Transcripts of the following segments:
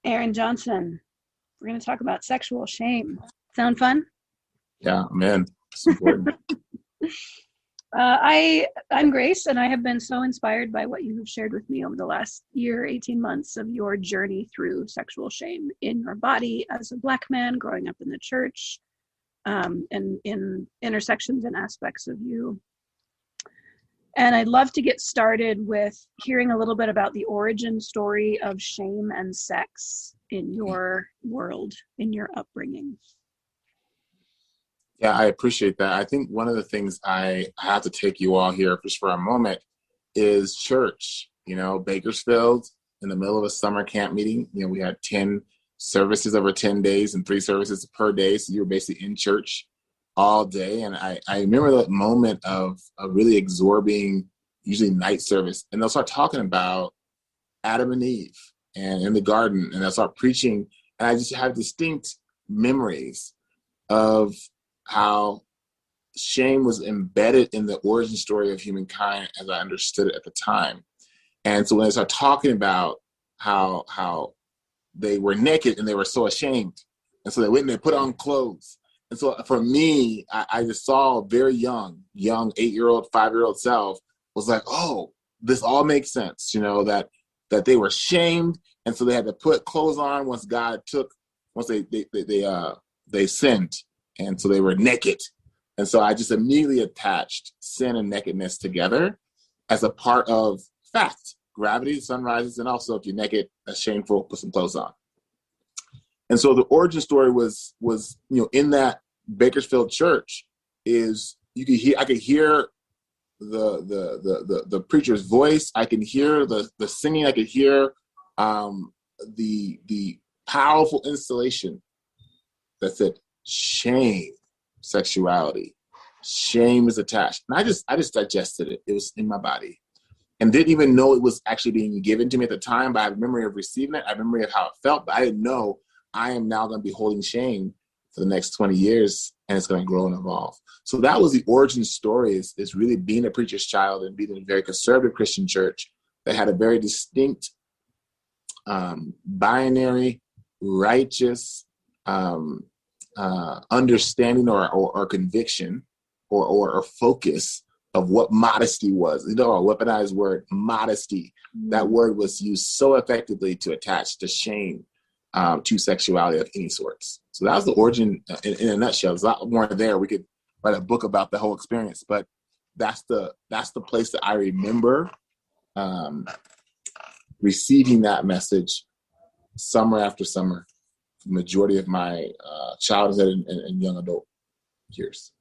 Aaron Johnson. We're going to talk about sexual shame. Sound fun? Yeah, man, it's important. I'm Grace, and I have been so inspired by what you have shared with me over the last year, 18 months of your journey through sexual shame in your body as a Black man growing up in the church, and in intersections and aspects of you. And I'd love to get started with hearing a little bit about the origin story of shame and sex in your world, in your upbringing. Yeah, I appreciate that. I think one of the things I have to take you all here just for a moment is church. You know, Bakersfield, in the middle of a summer camp meeting, we had 10 services over 10 days and 3 services per day. So you were basically in church all day. And I remember that moment of a really absorbing, usually night service. And they'll start talking about Adam and Eve and in the garden. And they'll start preaching. And I just have distinct memories of how shame was embedded in the origin story of humankind as I understood it at the time. And so when they start talking about how they were naked and they were so ashamed. And so they went and they put on clothes. And so for me, I just saw very young 8-year-old, 5-year-old self was like, oh, this all makes sense, that they were shamed. And so they had to put clothes on once they sinned. And so they were naked. And so I just immediately attached sin and nakedness together as a part of fact. Gravity, the sun rises, and also if you're naked, that's shameful, put some clothes on. And so the origin story was in that Bakersfield church is I could hear the preacher's voice, I can hear the singing, I could hear the powerful installation that said, shame, sexuality, shame is attached. And I just digested it. It was in my body and didn't even know it was actually being given to me at the time, but I have a memory of receiving it. I have a memory of how it felt, but I didn't know I am now going to be holding shame for the next 20 years and it's going to grow and evolve. So that was the origin story is really being a preacher's child and being in a very conservative Christian church that had a very distinct binary, righteous, understanding or conviction or focus of what modesty was. A weaponized word, modesty. That word was used so effectively to attach to shame to sexuality of any sorts. So that was the origin in a nutshell. There's a lot more there. We could write a book about the whole experience, but that's the place that I remember receiving that message summer after summer. Majority of my childhood and young adult years.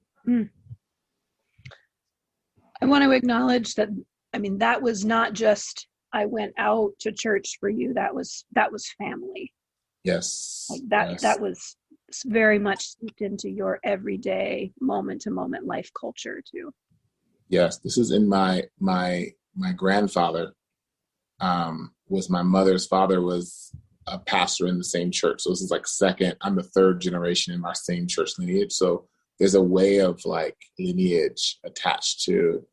I want to acknowledge that, that was not just, I went out to church for you. That was family. Yes. That was very much steeped into your everyday moment to moment life culture too. Yes. This is in my grandfather was my mother's father was a pastor in the same church. So this is I'm the 3rd generation in our same church lineage. So there's a way of lineage attached to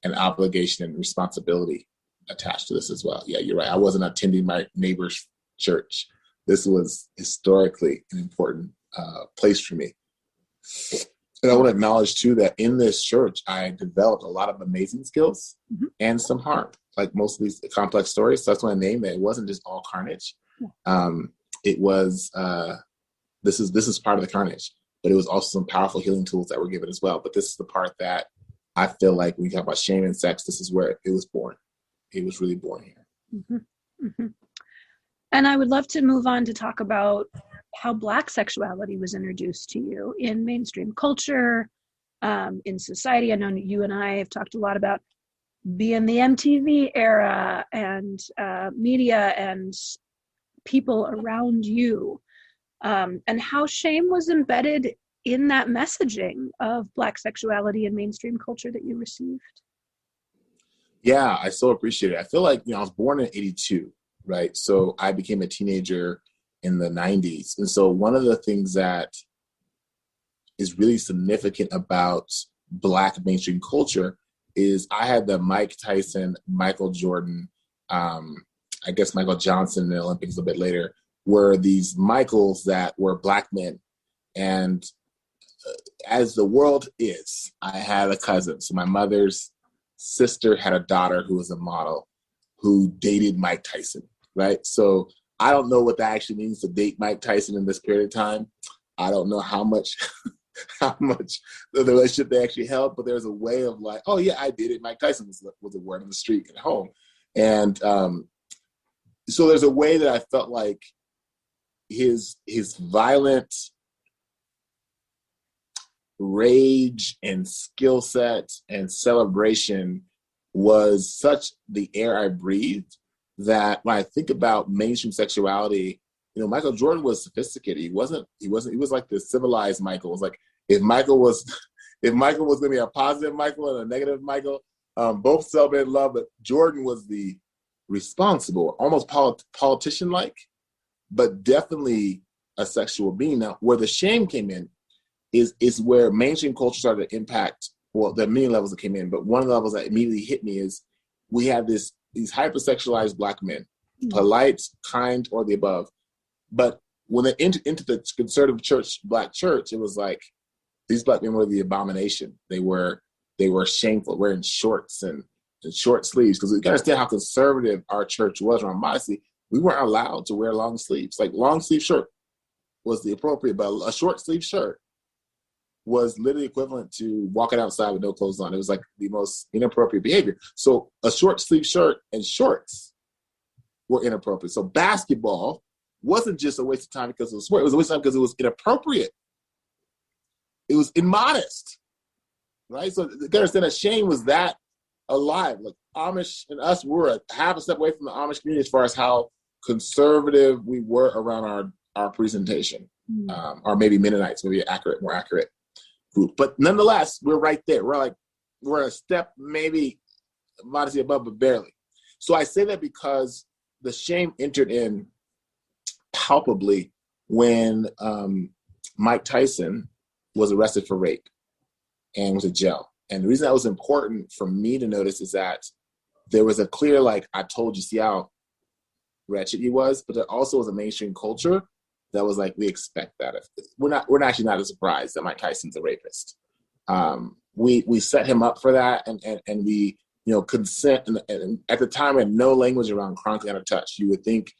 an obligation and responsibility attached to this as well. Yeah, you're right. I wasn't attending my neighbor's church. This was historically an important place for me. And I want to acknowledge too that in this church, I developed a lot of amazing skills and some harm, like most of these complex stories. So that's why I named it. It wasn't just all carnage. It was this is part of the carnage, but it was also some powerful healing tools that were given as well. But this is the part that I feel like when you talk about shame and sex, this is where it was born. It was really born here. And I would love to move on to talk about how Black sexuality was introduced to you in mainstream culture, in society. I know you and I have talked a lot about being the MTV era and media and people around you, and how shame was embedded in that messaging of Black sexuality in mainstream culture that you received. Yeah, I so appreciate it. I feel like, I was born in 82, right? So I became a teenager in the 90s. And so one of the things that is really significant about Black mainstream culture is I had the Mike Tyson, Michael Jordan, I guess Michael Johnson in the Olympics a bit later, were these Michaels that were Black men. And as the world is, I had a cousin. So my mother's sister had a daughter who was a model who dated Mike Tyson, right? So I don't know what that actually means to date Mike Tyson in this period of time. I don't know how much how much the relationship they actually held, but there's a way of like, oh yeah, I did it. Mike Tyson was a word on the street at home. And so there's a way that I felt like his violent rage and skill set and celebration was such the air I breathed that when I think about mainstream sexuality, Michael Jordan was sophisticated. He was like the civilized Michael. It was like if Michael was going to be a positive Michael and a negative Michael, both celebrated love, but Jordan was the responsible, almost politician-like, but definitely a sexual being. Now, where the shame came in is where mainstream culture started to impact. Well, there are many levels that came in, but one of the levels that immediately hit me is we have these hypersexualized Black men, polite, kind, or the above. But when they entered into the conservative church, Black church, it was like these Black men were the abomination. They were shameful, wearing shorts and short sleeves. Because you got to understand how conservative our church was around modesty. We weren't allowed to wear long sleeves. Like long sleeve shirt was the appropriate, but a short sleeve shirt was literally equivalent to walking outside with no clothes on. It was like the most inappropriate behavior. So a short sleeve shirt and shorts were inappropriate. So basketball wasn't just a waste of time because it was sport. It was a waste of time because it was inappropriate. It was immodest, right? So you gotta understand that shame was that alive. Like Amish and us were a half a step away from the Amish community as far as how conservative we were around our presentation, or maybe Mennonites, maybe more accurate group. But nonetheless, we're right there. We're a step maybe modesty above, but barely. So I say that because the shame entered in palpably when Mike Tyson was arrested for rape and was in jail. And the reason that was important for me to notice is that there was a clear, like, I told you, see how wretched he was, but there also was a mainstream culture that was like, we expect that. We're actually not surprised that Mike Tyson's a rapist. We set him up for that, and we, consent. And at the time, we had no language around chronically out of touch. You would think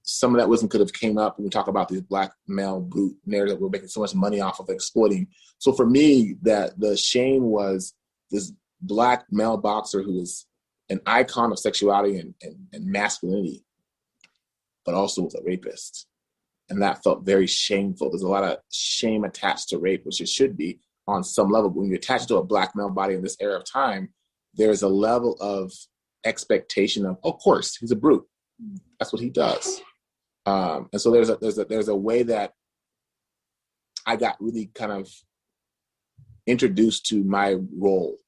some of that wisdom could have came up when we talk about these Black male brute narrative that we're making so much money off of exploiting. So for me, that the shame was this Black male boxer who was an icon of sexuality and masculinity, but also was a rapist. And that felt very shameful. There's a lot of shame attached to rape, which it should be on some level. But when you attach it to a Black male body in this era of time, there's a level of expectation of course, he's a brute. That's what he does. And so there's a way that I got really kind of introduced to my role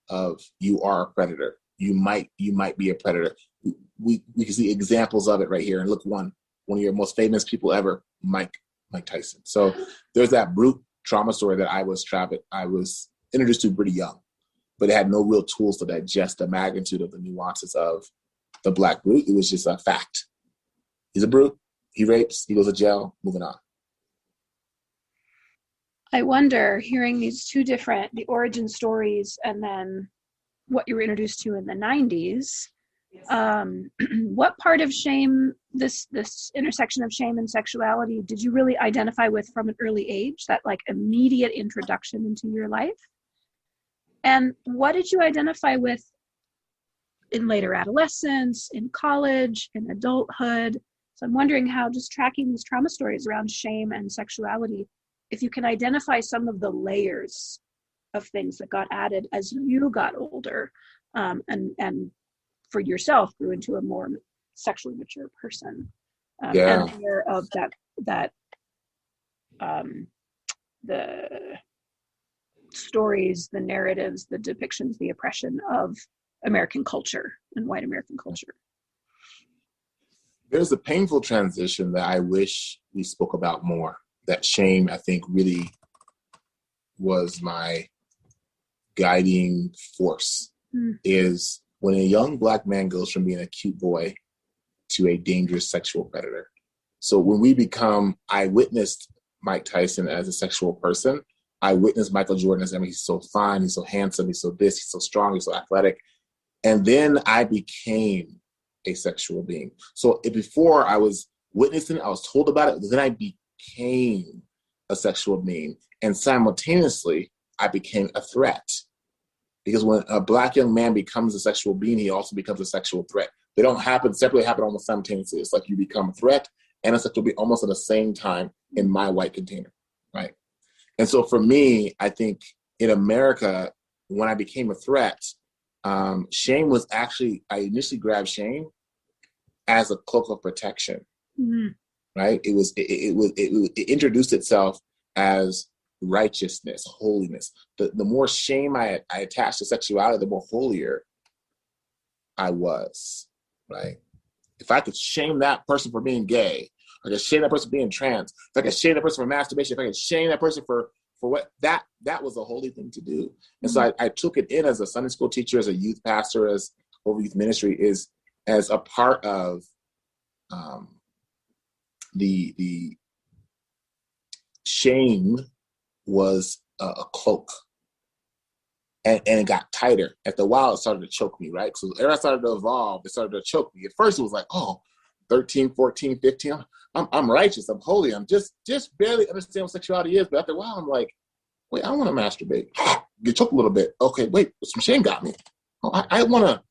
of you are a predator. You might be a predator. We can see examples of it right here. And look, one of your most famous people ever, Mike Tyson. So there's that brute trauma story that I was introduced to pretty young, but it had no real tools to digest the magnitude of the nuances of the Black brute. It was just a fact. He's a brute. He rapes. He goes to jail. Moving on. I wonder, hearing these two different, the origin stories and then what you were introduced to in the 90s, what part of shame, this intersection of shame and sexuality, did you really identify with from an early age, that like immediate introduction into your life? And what did you identify with in later adolescence, in college, in adulthood? So I'm wondering how, just tracking these trauma stories around shame and sexuality, if you can identify some of the layers of things that got added as you got older, and for yourself grew into a more sexually mature person, and aware of that the stories, the narratives, the depictions, the oppression of American culture and white American culture. There's a painful transition that I wish we spoke about more. That shame, I think, really was my guiding force, is when a young Black man goes from being a cute boy to a dangerous sexual predator. So when we become, I witnessed Mike Tyson as a sexual person. I witnessed Michael Jordan as, I mean, he's so fine, he's so handsome, he's so this, he's so strong, he's so athletic. And then I became a sexual being. So before I was witnessing, I was told about it, then I became a sexual being. And simultaneously, I became a threat. Because when a Black young man becomes a sexual being, he also becomes a sexual threat. They don't happen separately, happen almost simultaneously. It's like you become a threat and a sexual being almost at the same time in my white container, right? And so for me, I think in America, when I became a threat, shame was actually, I initially grabbed shame as a cloak of protection, right? It introduced itself as righteousness, holiness. The more shame I attached to sexuality, the more holier I was, right? If I could shame that person for being gay, I could shame that person for being trans, if I could shame that person for masturbation, if I could shame that person for what, that was a holy thing to do. And so I took it in as a Sunday school teacher, as a youth pastor, as over youth ministry, is as a part of the shame was a cloak. And it got tighter. After a while, it started to choke me, right? So as I started to evolve, it started to choke me. At first, it was like, oh, 13, 14, 15, I'm righteous, I'm holy, I'm just barely understand what sexuality is. But after a while, I'm like, wait, I want to masturbate. Get choked a little bit. Okay, wait, some shame got me. Oh, I want to,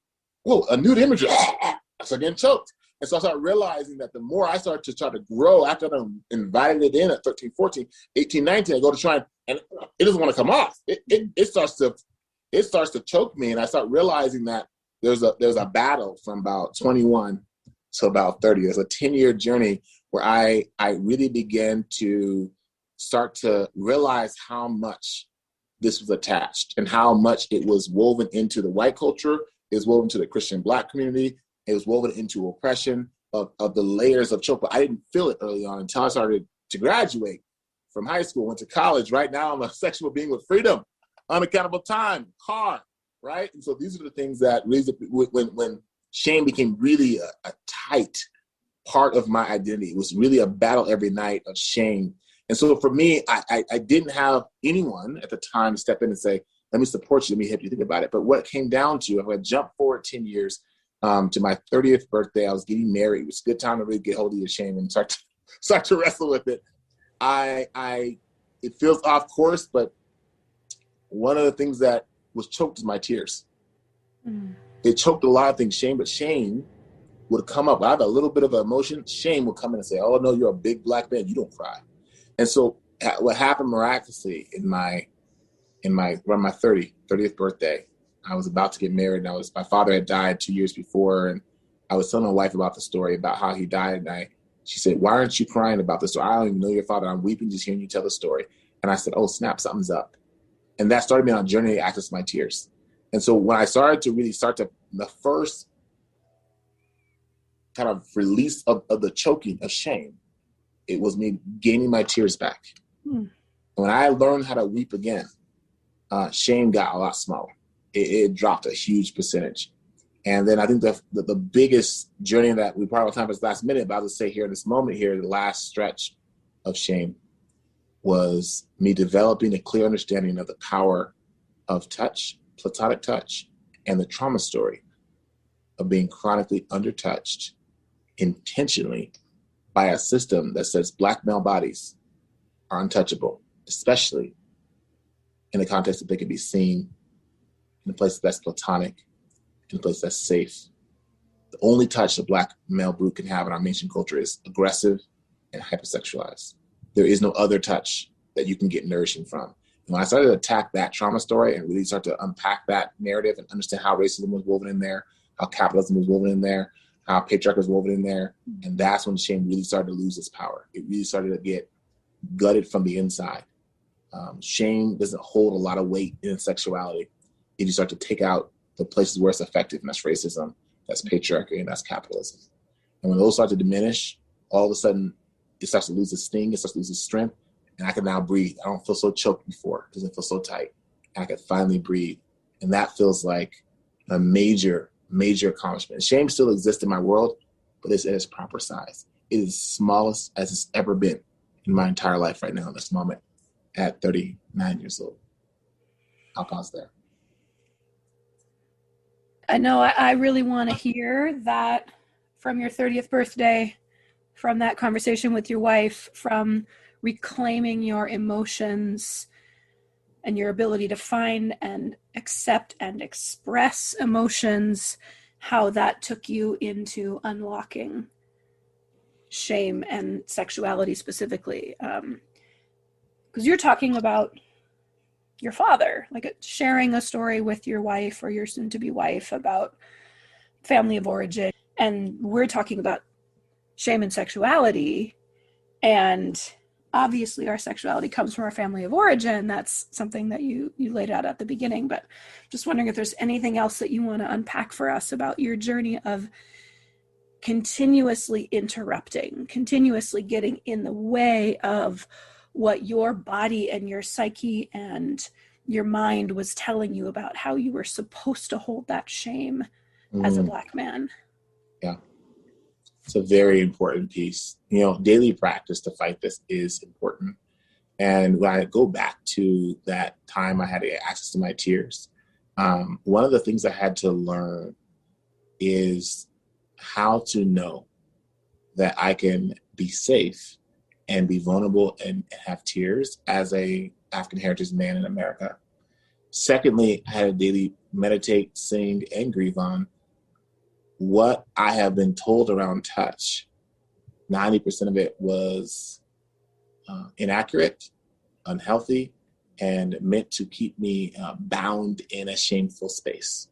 whoa, a nude imagery. I started getting choked. And so I started realizing that the more I started to try to grow, after I invited it in at 13, 14, 18, 19, I go to try and it doesn't want to come off. It starts to choke me. And I start realizing that there's a battle from about 21 to about 30. There's a 10-year journey where I really began to start to realize how much this was attached and how much it was woven into the white culture, it was woven to the Christian Black community, it was woven into oppression of the layers of choke. But I didn't feel it early on until I started to graduate from high school, went to college. Right now, I'm a sexual being with freedom, unaccountable time, car, right? And so these are the things that really, when shame became really a tight part of my identity, it was really a battle every night of shame. And so for me, I didn't have anyone at the time step in and say, let me support you, let me help you think about it. But what it came down to, if I jump forward 10 years to my 30th birthday, I was getting married. It was a good time to really get hold of your shame and start to wrestle with it. It feels off course, but one of the things that was choked is my tears. It choked a lot of things, shame, but shame would come up. I have a little bit of emotion. Shame would come in and say, oh, no, you're a big Black man. You don't cry. And so what happened miraculously around my 30th birthday, I was about to get married. And my father had died 2 years before. And I was telling my wife about the story about how he died. And she said, why aren't you crying about this story? I don't even know your father. I'm weeping just hearing you tell the story. And I said, oh, snap, something's up. And that started me on a journey to access my tears. And so when I started to really the first kind of release of the choking of shame, it was me gaining my tears back. When I learned how to weep again, shame got a lot smaller. It dropped a huge percentage. And then I think the biggest journey that we probably don't have this last minute, but I'll just say here in this moment here, the last stretch of shame was me developing a clear understanding of the power of touch, platonic touch, and the trauma story of being chronically undertouched intentionally by a system that says Black male bodies are untouchable, especially in the context that they can be seen in a place that's platonic, in a place that's safe. The only touch a Black male brute can have in our mainstream culture is aggressive and hypersexualized. There is no other touch that you can get nourishing from. And when I started to attack that trauma story and really start to unpack that narrative and understand how racism was woven in there, how capitalism was woven in there, how patriarchy was woven in there, and that's when shame really started to lose its power. It really started to get gutted from the inside. Shame doesn't hold a lot of weight in sexuality if you start to take out the places where it's effective, and that's racism, that's patriarchy, and that's capitalism. And when those start to diminish, all of a sudden, it starts to lose its sting, it starts to lose its strength, and I can now breathe. I don't feel so choked before. It doesn't feel so tight. And I can finally breathe. And that feels like a major, major accomplishment. Shame still exists in my world, but it's at its proper size. It is smallest as it's ever been in my entire life right now in this moment at 39 years old. I'll pause there. I know I really want to hear that from your 30th birthday, from that conversation with your wife, from reclaiming your emotions and your ability to find and accept and express emotions, how that took you into unlocking shame and sexuality specifically. Because you're talking about your father, like sharing a story with your wife or your soon-to-be wife about family of origin. And we're talking about shame and sexuality. And obviously our sexuality comes from our family of origin. That's something that you laid out at the beginning. But just wondering if there's anything else that you want to unpack for us about your journey of continuously interrupting, continuously getting in the way of what your body and your psyche and your mind was telling you about how you were supposed to hold that shame as a Black man. Yeah. It's a very important piece. Daily practice to fight this is important. And when I go back to that time I had access to my tears, one of the things I had to learn is how to know that I can be safe and be vulnerable and have tears as a African heritage man in America. Secondly, I had to daily meditate, sing, and grieve on what I have been told around touch. 90% of it was inaccurate, unhealthy, and meant to keep me bound in a shameful space.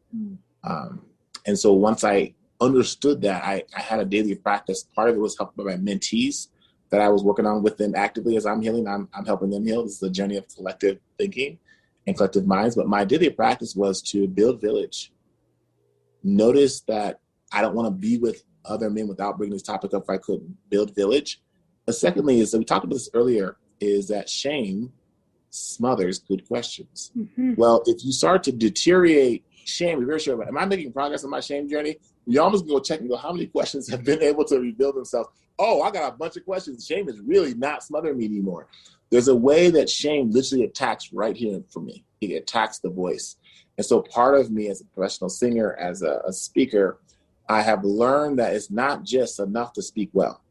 And so once I understood that, I had a daily practice. Part of it was helped by my mentees that I was working on with them actively as I'm healing. I'm helping them heal. This is a journey of collective thinking and collective minds. But my daily practice was to build village. Notice that I don't want to be with other men without bringing this topic up if I couldn't. Build village. But secondly, we talked about this earlier, is that shame smothers good questions. Mm-hmm. Well, if you start to deteriorate shame, you're very sure about, am I making progress on my shame journey? You almost go check and go, how many questions have been able to rebuild themselves? Oh, I got a bunch of questions. Shame is really not smothering me anymore. There's a way that shame literally attacks right here for me. It attacks the voice. And so part of me as a professional singer, as a speaker, I have learned that it's not just enough to speak well.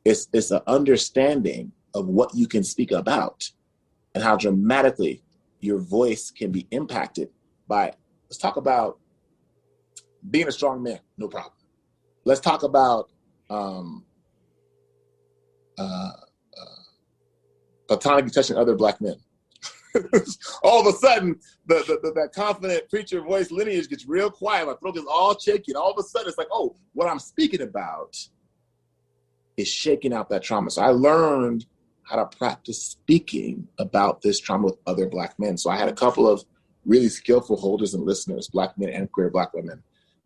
It's an understanding of what you can speak about and how dramatically your voice can be impacted by, let's talk about being a strong man, no problem. Let's talk about platonically touching other Black men. All of a sudden, that confident preacher voice lineage gets real quiet. My throat is all shaky. And all of a sudden, it's like, oh, what I'm speaking about is shaking out that trauma. So I learned how to practice speaking about this trauma with other Black men. So I had a couple of really skillful holders and listeners, Black men and queer Black women,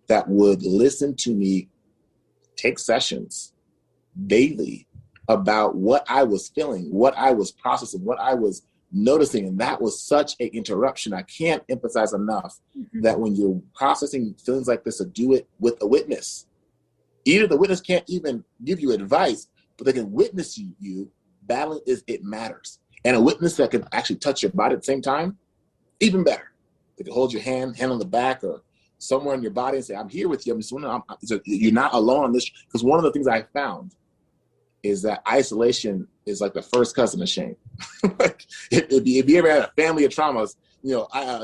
that would listen to me take sessions daily about what I was feeling, what I was processing, what I was noticing. And that was such an interruption. I can't emphasize enough that when you're processing feelings like this, to do it with a witness. Either the witness can't even give you advice, but they can witness you. Battling it matters. And a witness that can actually touch your body at the same time, even better. They can hold your hand on the back or somewhere in your body and say, I'm here with you. I'm just wondering, you're not alone on this. Because one of the things I found is that isolation is like the first cousin of shame. Like if you ever had a family of traumas,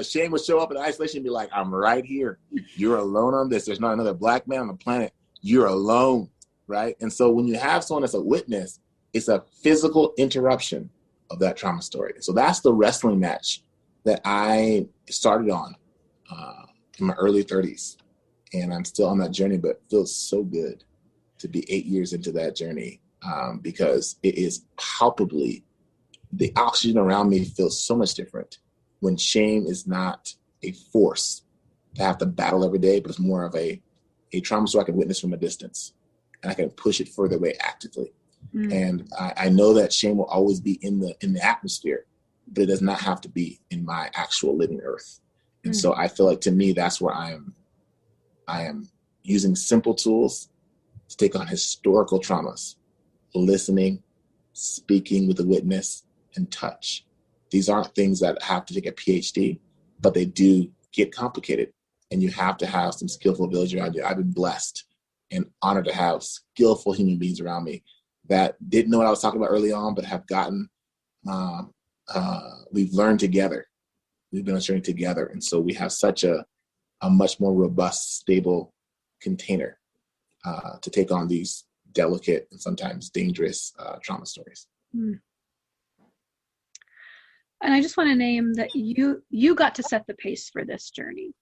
shame would show up in isolation and be like, I'm right here. You're alone on this. There's not another Black man on the planet. You're alone, right? And so when you have someone that's a witness, it's a physical interruption of that trauma story. So that's the wrestling match that I started on in my early 30s. And I'm still on that journey, but it feels so good to be 8 years into that journey because it is palpably, the oxygen around me feels so much different when shame is not a force to have to battle every day, but it's more of a trauma so I can witness from a distance and I can push it further away actively. And I know that shame will always be in the atmosphere, but it does not have to be in my actual living earth. And so I feel like, to me, that's where I am using simple tools to take on historical traumas, listening, speaking with a witness, and touch. These aren't things that have to take a PhD, but they do get complicated. And you have to have some skillful abilities around you. I've been blessed and honored to have skillful human beings around me that didn't know what I was talking about early on, but have gotten, we've learned together. We've been on a journey together. And so we have such a much more robust, stable container to take on these delicate and sometimes dangerous trauma stories. Mm. And I just want to name that you got to set the pace for this journey.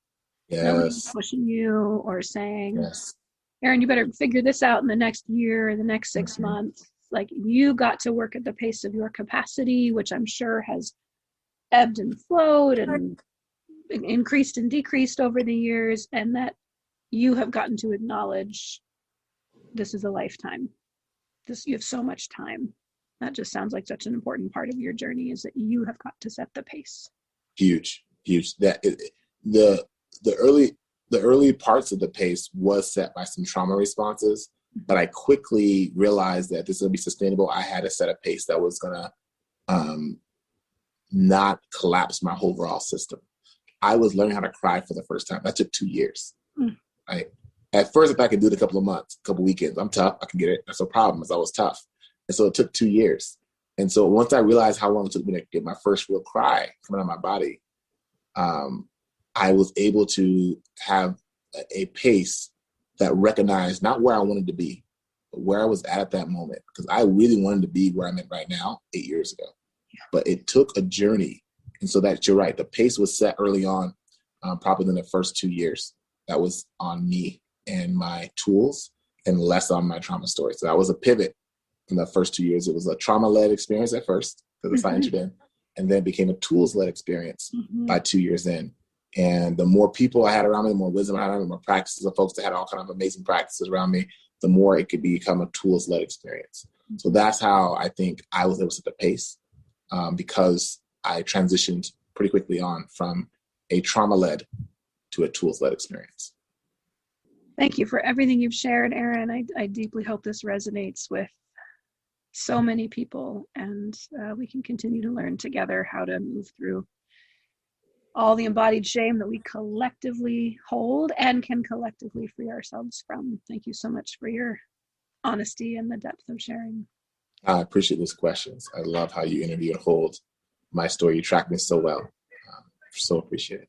Yes. Nobody's pushing you or saying, yes. Aaron, you better figure this out in the next year, the next 6 months. Like, you got to work at the pace of your capacity, which I'm sure has ebbed and flowed and increased and decreased over the years, and that you have gotten to acknowledge this is a lifetime. You have so much time. That just sounds like such an important part of your journey, is that you have got to set the pace. Huge. The early parts of the pace was set by some trauma responses, but I quickly realized that this is going to be sustainable. I had to set a pace that was going to not collapse my overall system. I was learning how to cry for the first time. That took 2 years. Right? At first, if I could do it a couple of months, a couple of weekends, I'm tough. I can get it. That's no problem, as I was tough. And so it took 2 years. And so once I realized how long it took me to get my first real cry coming out of my body, I was able to have a pace that recognized not where I wanted to be, but where I was at that moment. Because I really wanted to be where I'm at right now 8 years ago. Yeah. But it took a journey. And so that you're right. The pace was set early on, probably in the first 2 years. That was on me and my tools, and less on my trauma story. So that was a pivot in the first 2 years. It was a trauma-led experience at first, because I entered in, and then became a tools-led experience by 2 years in. And the more people I had around me, the more wisdom I had around me, the more practices of folks that had all kind of amazing practices around me, the more it could become a tools-led experience. So that's how I think I was able to set the pace, because I transitioned pretty quickly on from a trauma-led to a tools-led experience. Thank you for everything you've shared, Aaron. I deeply hope this resonates with so many people, and we can continue to learn together how to move through all the embodied shame that we collectively hold and can collectively free ourselves from. Thank you so much for your honesty and the depth of sharing. I appreciate those questions. I love how you interview and hold my story. You track me so well. So appreciate it.